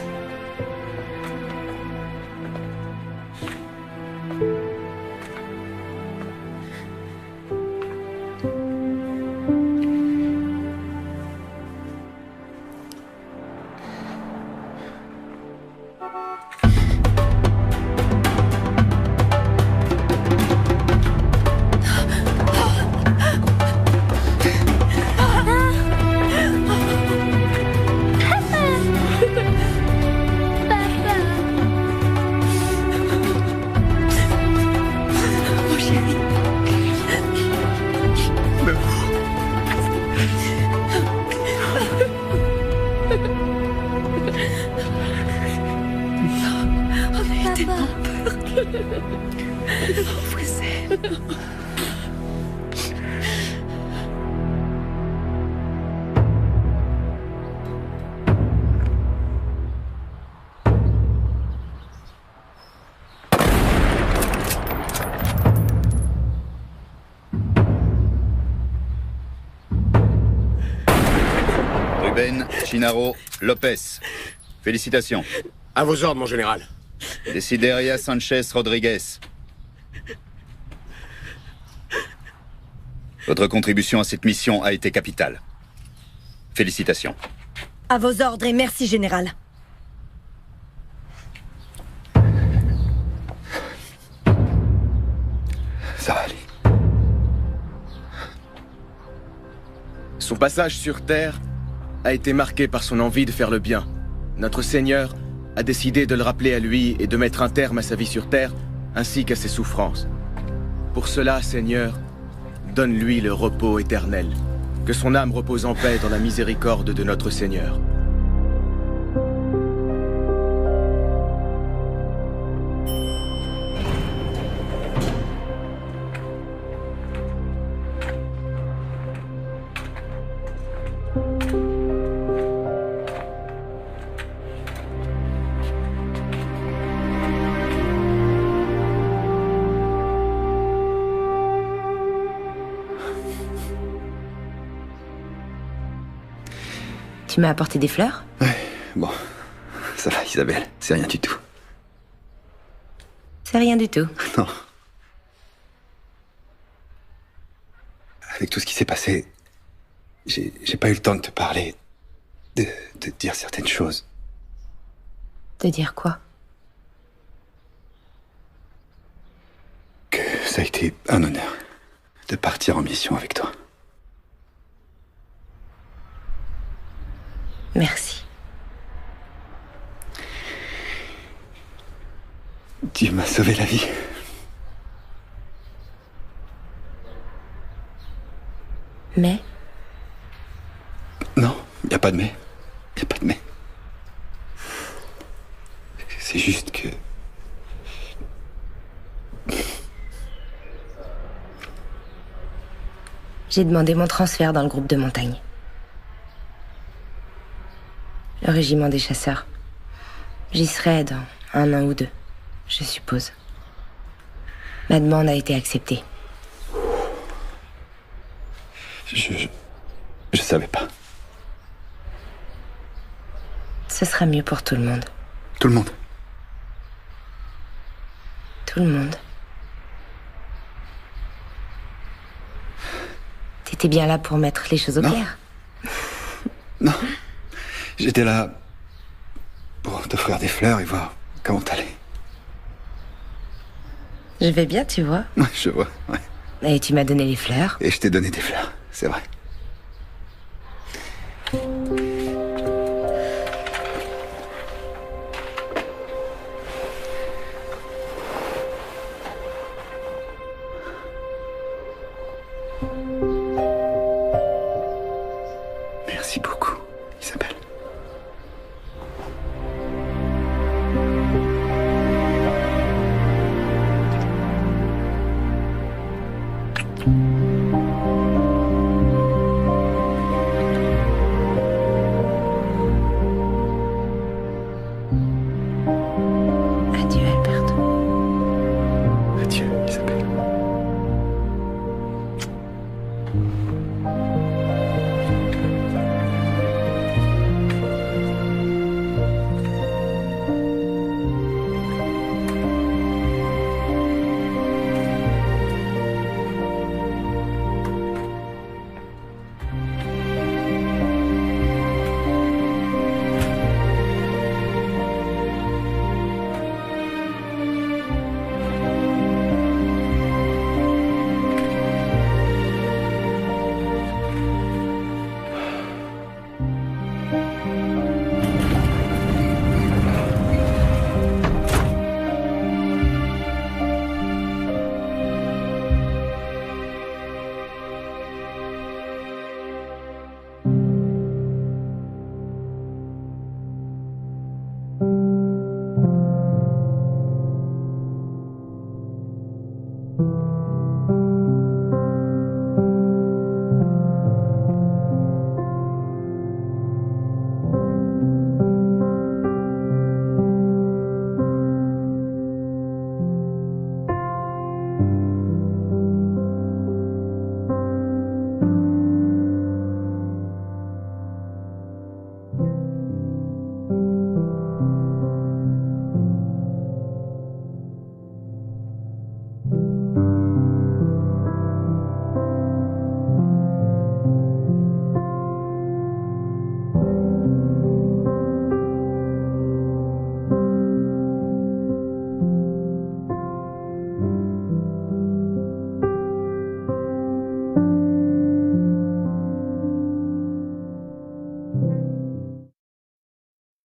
Ruben, Chinaro, Lopez. Félicitations. À vos ordres, mon général. Desideria Sanchez Rodriguez. Votre contribution à cette mission a été capitale. Félicitations. À vos ordres et merci, général. Ça va aller. Son passage sur Terre a été marqué par son envie de faire le bien. Notre Seigneur a décidé de le rappeler à lui et de mettre un terme à sa vie sur Terre, ainsi qu'à ses souffrances. Pour cela, Seigneur, donne-lui le repos éternel. Que son âme repose en paix dans la miséricorde de notre Seigneur. Tu m'as apporté des fleurs? Ouais, bon. Ça va, Isabelle, c'est rien du tout. C'est rien du tout. Non. Avec tout ce qui s'est passé, j'ai pas eu le temps de te parler, de te dire certaines choses. De dire quoi? Que ça a été un honneur de partir en mission avec toi. Merci. Tu m'as sauvé la vie. Mais? Non, y a pas de mais. Y a pas de mais. C'est juste que... J'ai demandé mon transfert dans le groupe de montagne. Le régiment des chasseurs. J'y serai dans 1 an ou 2, je suppose. Ma demande a été acceptée. Je savais pas. Ce sera mieux pour tout le monde. Tout le monde? Tout le monde. T'étais bien là pour mettre les choses au clair. Non. J'étais là pour t'offrir des fleurs et voir comment t'allais. Je vais bien, tu vois. Ouais, je vois, ouais. Et tu m'as donné les fleurs. Et je t'ai donné des fleurs, c'est vrai.